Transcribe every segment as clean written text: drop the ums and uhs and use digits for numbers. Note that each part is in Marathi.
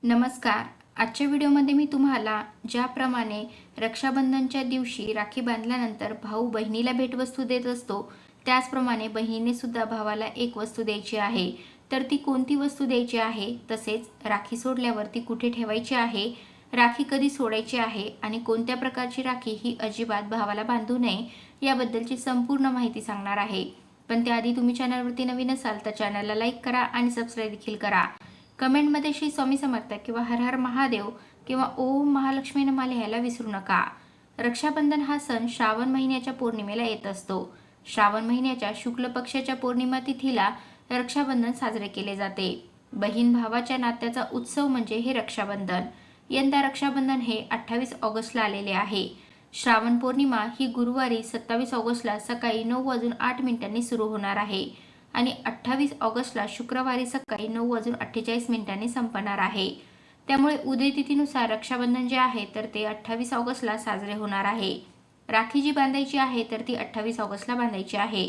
नमस्कार. आजच्या व्हिडिओमध्ये मी तुम्हाला ज्याप्रमाणे रक्षाबंधनच्या दिवशी राखी बांधल्यानंतर भाऊ बहिणीला भेटवस्तू देत असतो, त्याचप्रमाणे बहिणीने सुद्धा भावाला एक वस्तू द्यायची आहे. तर ती कोणती वस्तू द्यायची आहे, तसेच राखी सोडल्यावर ती कुठे ठेवायची आहे, राखी कधी सोडायची आहे आणि कोणत्या प्रकारची राखी ही अजिबात भावाला बांधू नये, याबद्दलची संपूर्ण माहिती सांगणार आहे. पण त्याआधी तुम्ही चॅनलवरती नवीन असाल तर चॅनलला लाईक करा आणि सबस्क्राईब देखील करा. कमेंटमध्ये श्री स्वामी समर्थ किंवा हर हर महादेव किंवा ओम महालक्ष्मी नमः लिहायला विसरू नका. रक्षाबंधन हा सण श्रावण महिन्याच्या पौर्णिमेला येत असतो. श्रावण महिन्याच्या शुक्ल पक्षाच्या पौर्णिमा तिथीला रक्षाबंधन साजरे केले जाते. बहीण भावाच्या नात्याचा उत्सव म्हणजे हे रक्षाबंधन. यंदा रक्षाबंधन हे 28 ऑगस्टला आलेले आहे. श्रावण पौर्णिमा ही गुरुवारी 27 ऑगस्टला सकाळी 9:08 सुरू होणार आहे आणि 28 ऑगस्टला शुक्रवारी सकाळी 9:48 संपणार आहे. त्यामुळे उदय तिथीनुसार रक्षाबंधन जे आहे तर ते 28 ऑगस्टला साजरे होणार आहे. राखी जी बांधायची आहे तर ती 28 ऑगस्टला बांधायची आहे.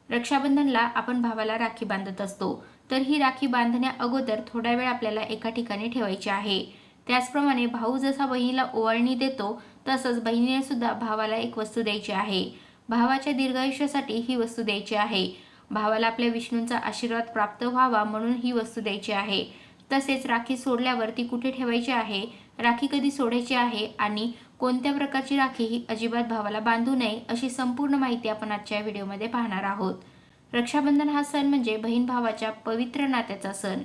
रक्षाबंधनला आपण भावाला राखी बांधत असतो, तर ही राखी बांधण्या अगोदर थोडा वेळ आपल्याला एका ठिकाणी ठेवायची आहे. त्याचप्रमाणे भाऊ जसा बहिणीला ओवाळणी देतो, तसंच बहिणीने सुद्धा भावाला एक वस्तू द्यायची आहे. भावाच्या दीर्घायुष्यासाठी ही वस्तू द्यायची आहे. भावाला आपल्या विष्णूंचा आशीर्वाद प्राप्त व्हावा म्हणून ही वस्तू द्यायची आहे. तसेच राखी सोडल्यावर ती कुठे ठेवायची आहे, राखी कधी सोडायची आहे आणि कोणत्या प्रकारची राखी ही अजिबात भावाला बांधू नये, अशी संपूर्ण माहिती आपण आजच्या व्हिडिओमध्ये पाहणार आहोत. रक्षाबंधन हा सण म्हणजे बहीण भावाच्या पवित्र नात्याचा सण.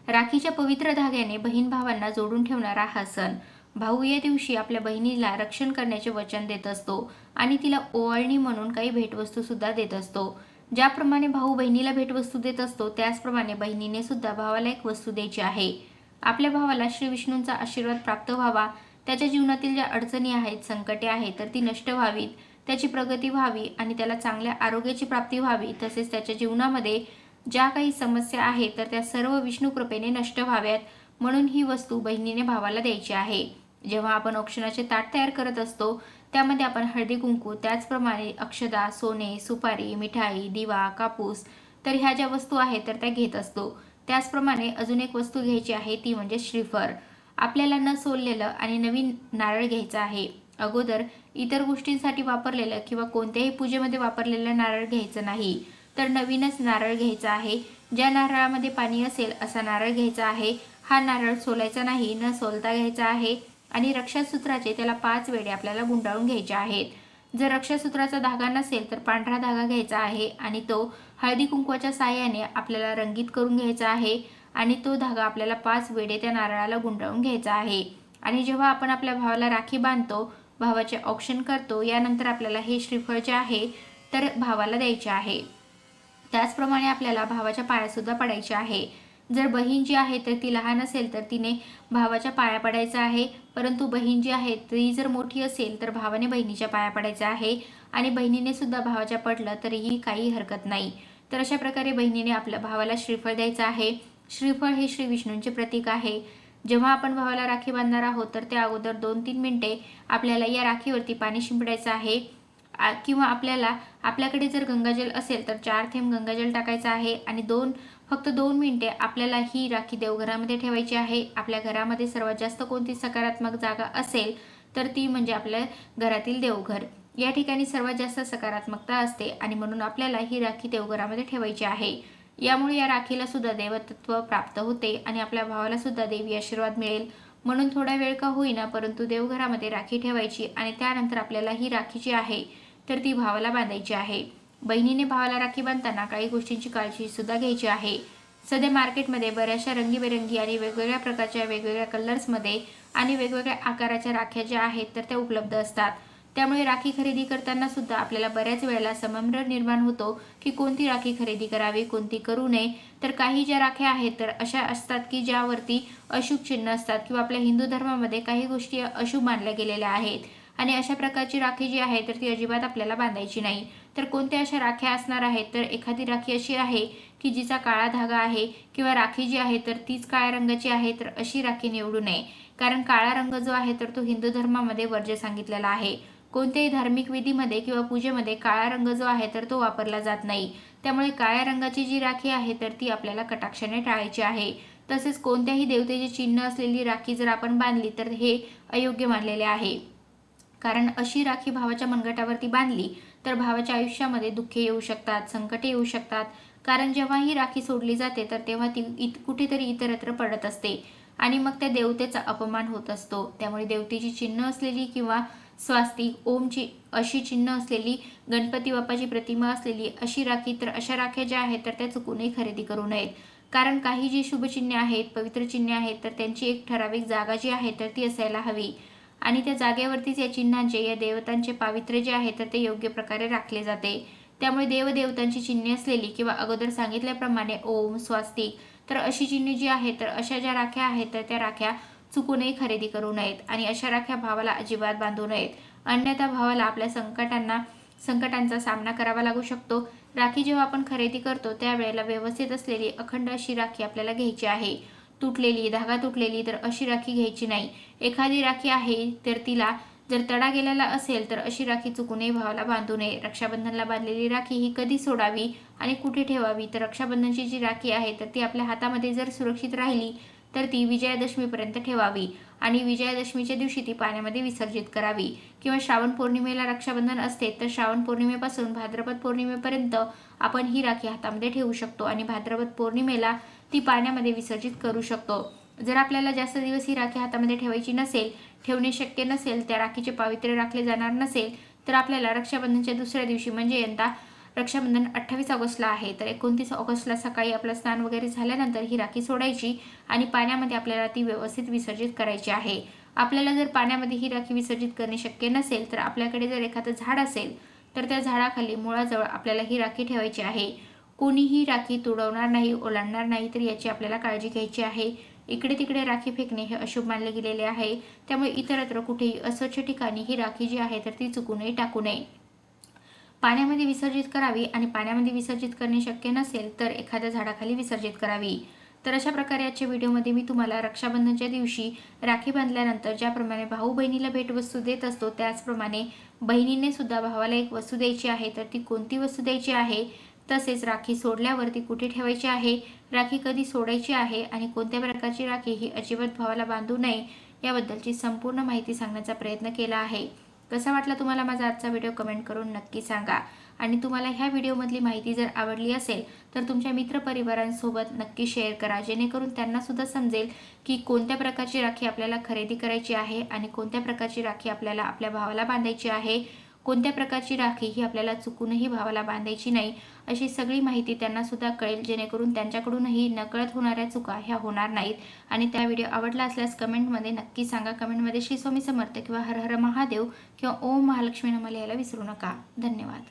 राखीच्या पवित्र धाग्याने बहीण भावांना जोडून ठेवणारा हा सण. भाऊ या दिवशी आपल्या बहिणीला रक्षण करण्याचे वचन देत असतो आणि तिला ओवाळणी म्हणून काही भेटवस्तू सुद्धा देत असतो. ज्याप्रमाणे भाऊ बहिणीला भेटवस्तू देत असतो, त्याचप्रमाणे बहिणीने सुद्धा भावाला एक वस्तू द्यायची आहे. आपल्या भावाला श्री विष्णूंचा आशीर्वाद प्राप्त व्हावा, त्याच्या जीवनातील ज्या अडचणी आहेत, संकटे आहेत, तर ती नष्ट व्हावीत, त्याची प्रगती व्हावी आणि त्याला चांगल्या आरोग्याची प्राप्ती व्हावी, तसेच त्याच्या जीवनामध्ये ज्या काही समस्या आहेत तर त्या सर्व विष्णू कृपेने नष्ट व्हाव्यात, म्हणून ही वस्तू बहिणीने भावाला द्यायची आहे. जेव्हा आपण औक्षणाचे ताट तयार करत असतो, त्यामध्ये आपण हळदी कुंकू, त्याचप्रमाणे अक्षदा, सोने, सुपारी, मिठाई, दिवा, कापूस, तर ह्या ज्या वस्तू आहेत तर त्या घेत असतो. त्याचप्रमाणे अजून एक वस्तू घ्यायची आहे, ती म्हणजे श्रीफळ. आपल्याला न सोललेलं आणि नवीन नारळ घ्यायचा आहे. अगोदर इतर गोष्टींसाठी वापरलेलं किंवा कोणत्याही पूजेमध्ये वापरलेलं नारळ घ्यायचं नाही, तर नवीनच नारळ घ्यायचा आहे. ज्या नारळामध्ये पाणी असेल असा नारळ घ्यायचा आहे. हा नारळ सोलायचा नाही, न सोलता घ्यायचा आहे आणि रक्षासूत्राचे त्याला 5 वेढे आपल्याला गुंडाळून घ्यायचे आहेत. जर रक्षासूत्राचा धागा नसेल तर पांढरा धागा घ्यायचा आहे आणि तो हळदी कुंकवाच्या साहाय्याने आपल्याला रंगीत करून घ्यायचा आहे आणि तो धागा आपल्याला 5 वेढे त्या नारळाला गुंडाळून घ्यायचा आहे. आणि जेव्हा आपण आपल्या भावाला राखी बांधतो, भावाचे औक्षण करतो, यानंतर आपल्याला हे श्रीफळ जे आहे तर भावाला द्यायचे आहे. त्याचप्रमाणे आपल्याला भावाच्या पाया सुद्धा पडायचे आहे. जर बहीण जी आहे तर ती लहान असेल तर तिने भावाच्या पाया पडायचं आहे, परंतु बहीण जी आहे ती जर मोठी असेल तर भावाने बहिणीच्या पाया पडायचं आहे आणि बहिणीने सुद्धा भावाच्या पडलं तरीही काही हरकत नाही. तर अशा प्रकारे बहिणीने आपल्या भावाला श्रीफळ द्यायचं आहे. श्रीफळ हे श्री विष्णूंचे प्रतीक आहे. जेव्हा आपण भावाला राखी बांधणार आहोत तर त्या अगोदर 2-3 मिनिटे आपल्याला या राखीवरती पाणी शिंपडायचं आहे किंवा आपल्याकडे जर गंगाजल असेल तर 4 थेंब गंगाजल टाकायचं आहे आणि फक्त 2 मिनिटे आपल्याला ही राखी देवघरामध्ये ठेवायची आहे. आपल्या घरामध्ये सर्वात जास्त कोणती सकारात्मक जागा असेल तर ती म्हणजे आपल्या घरातील देवघर. या ठिकाणी सर्वात जास्त सकारात्मकता असते आणि म्हणून आपल्याला ही राखी देवघरामध्ये ठेवायची आहे. यामुळे या राखीला सुद्धा देवत्व प्राप्त होते आणि आपल्या भावाला सुद्धा देवी आशीर्वाद मिळेल. म्हणून थोडा वेळ का होईना परंतु देवघरामध्ये राखी ठेवायची आणि त्यानंतर आपल्याला ही राखी जी आहे तर ती भावाला बांधायची आहे. बहिणीने भावाला राखी बांधताना काही गोष्टींची काळजी सुद्धा घ्यायची आहे. सध्या मार्केटमध्ये बऱ्याचशा रंगीबेरंगी आणि वेगवेगळ्या प्रकारच्या वेगवेगळ्या कलर्समध्ये आणि वेगवेगळ्या आकाराच्या राख्या ज्या आहेत तर त्या उपलब्ध असतात. त्यामुळे राखी खरेदी करताना सुद्धा आपल्याला बऱ्याच वेळेला संभ्रम निर्माण होतो की कोणती राखी खरेदी करावी, कोणती करू नये. तर काही ज्या राख्या आहेत तर अशा असतात की ज्यावरती अशुभ चिन्ह असतात किंवा आपल्या हिंदू धर्मामध्ये काही गोष्टी अशुभ मानल्या गेलेल्या आहेत आणि अशा प्रकारची राखी जी आहे तर ती अजिबात आपल्याला बांधायची नाही. तर कोणत्या अशा राख्या असणार आहेत, तर एखादी राखी अशी आहे की जिचा काळा धागा आहे किंवा राखी जी आहे तर तीच काळ्या रंगाची आहे, तर अशी राखी निवडू नये. कारण काळा रंग जो आहे तर तो हिंदू धर्मामध्ये वर्ज्य सांगितलेला आहे. कोणत्याही धार्मिक विधीमध्ये किंवा पूजेमध्ये काळा रंग जो आहे तर तो वापरला जात नाही. त्यामुळे काळ्या रंगाची जी राखी आहे तर ती आपल्याला कटाक्षाने टाळायची आहे. तसेच कोणत्याही देवतेचे चिन्ह असलेली राखी जर आपण बांधली तर हे अयोग्य मानलेले आहे. कारण अशी राखी भावाच्या मनगटावरती बांधली तर भावाच्या आयुष्यामध्ये दुःखे येऊ शकतात, संकटे येऊ शकतात. कारण जेव्हा ही राखी सोडली जाते तर तेव्हा ती कुठेतरी इतरत्र पडत असते आणि मग त्या देवतेचा अपमान होत असतो. त्यामुळे देवतेची चिन्ह असलेली किंवा स्वास्तिक, ओमची अशी चिन्ह असलेली, गणपती बाप्पाची प्रतिमा असलेली अशी राखी, तर अशा राख्या ज्या आहेत तर त्या चुकूनही खरेदी करू नयेत. कारण काही जी शुभचिन्हे आहेत, पवित्र चिन्हे आहेत, तर त्यांची एक ठराविक जागा जी आहे तर ती असायला हवी आणि त्या जागेवरतीच या चिन्हांचे, या देवतांचे पावित्र्य जे आहे तर ते योग्य प्रकारे राखले जाते. त्यामुळे देवदेवतांची चिन्हे असलेली किंवा अगोदर सांगितल्याप्रमाणे ओम, स्वास्तिक, तर अशी चिन्हे जी आहेत तर अशा ज्या राख्या आहेत तर त्या राख्या चुकूनही खरेदी करू नयेत आणि अशा राख्या भावाला अजिबात बांधू नयेत. अन्यथा भावाला आपल्या संकटांचा सामना करावा लागू शकतो. राखी जेव्हा आपण खरेदी करतो त्यावेळेला व्यवस्थित असलेली अखंड अशी राखी आपल्याला घ्यायची आहे. तुटलेली, धागा तुटलेली तर अशी राखी घ्यायची नाही. एखादी राखी आहे तर तिला जर तडा गेलेला असेल तर अशी राखी चुकूनही भावाला बांधू नये. रक्षाबंधनला बांधलेली राखी ही कधी सोडावी आणि कुठे ठेवावी, तर रक्षाबंधनची जी राखी आहे तर ती आपल्या हातामध्ये जर सुरक्षित राहिली तर ती विजयादशमीपर्यंत ठेवावी आणि विजयादशमीच्या दिवशी ती पाण्यामध्ये विसर्जित करावी. किंवा श्रावण पौर्णिमेला रक्षाबंधन असते तर श्रावण पौर्णिमेपासून भाद्रपद पौर्णिमेपर्यंत आपण ही राखी हातामध्ये ठेवू शकतो आणि भाद्रपद पौर्णिमेला ती पाण्यामध्ये विसर्जित करू शकतो. जर आपल्याला जास्त दिवस ही राखी हातामध्ये ठेवायची नसेल, ठेवणे शक्य नसेल, त्या राखीचे पावित्र्य राखले जाणार नसेल, तर आपल्याला रक्षाबंधनच्या दुसऱ्या दिवशी म्हणजे यंदा रक्षाबंधन 28 ऑगस्टला आहे तर 29 ऑगस्टला सकाळी आपलं स्नान वगैरे झाल्यानंतर ही राखी सोडायची आणि पाण्यामध्ये आपल्याला ती व्यवस्थित विसर्जित करायची आहे. आपल्याला जर पाण्यामध्ये ही राखी विसर्जित करणे शक्य नसेल तर आपल्याकडे जर एखादं झाड असेल तर त्या झाडाखाली मुळाजवळ आपल्याला ही राखी ठेवायची आहे. कोणीही राखी तुडवणार नाही, ओलांडणार नाही, तर याची आपल्याला काळजी घ्यायची आहे. इकडे तिकडे राखी फेकणे हे अशुभ मानले गेलेले आहे. त्यामुळे इतरत्र कुठेही अस्वच्छ ठिकाणी ही राखी जी आहे तर ती चुकूनही टाकू नये. पाण्यामध्ये विसर्जित करावी आणि पाण्यामध्ये विसर्जित करणे शक्य नसेल तर एखाद्या झाडाखाली विसर्जित करावी. तर अशा प्रकारे आजच्या व्हिडिओमध्ये मी तुम्हाला रक्षाबंधनच्या दिवशी राखी बांधल्यानंतर ज्याप्रमाणे भाऊ बहिणीला भेटवस्तू देत असतो त्याचप्रमाणे बहिणीने सुद्धा भावाला एक वस्तू द्यायची आहे, तर ती कोणती वस्तू द्यायची आहे, तसेच राखी सोडल्यावरती कुठे ठेवायची आहे, राखी कधी सोडायची आहे आणि कोणत्या प्रकारची राखी ही अजिबात भावाला बांधू नये याबद्दलची संपूर्ण माहिती सांगण्याचा प्रयत्न केला आहे. कसा वाटला तुम्हाला माझा आजचा व्हिडिओ कमेंट करून नक्की सांगा आणि तुम्हाला ह्या व्हिडिओमधली माहिती जर आवडली असेल तर तुमच्या मित्रपरिवारांसोबत नक्की शेअर करा, जेणेकरून त्यांना सुद्धा समजेल की कोणत्या प्रकारची राखी आपल्याला खरेदी करायची आहे आणि कोणत्या प्रकारची राखी आपल्याला आपल्या भावाला बांधायची आहे, कोणत्या प्रकारची राखी ही आपल्याला चुकूनही भावाला बांधायची नाही, अशी सगळी माहिती त्यांना सुद्धा कळेल, जेणेकरून त्यांच्याकडूनही नकळत होणाऱ्या चुका ह्या होणार नाहीत. आणि त्या व्हिडिओ आवडला असल्यास कमेंटमध्ये नक्की सांगा. कमेंटमध्ये श्री स्वामी समर्थ किंवा हर हर महादेव किंवा ओम महालक्ष्मी नमः लिहायला विसरू नका. धन्यवाद.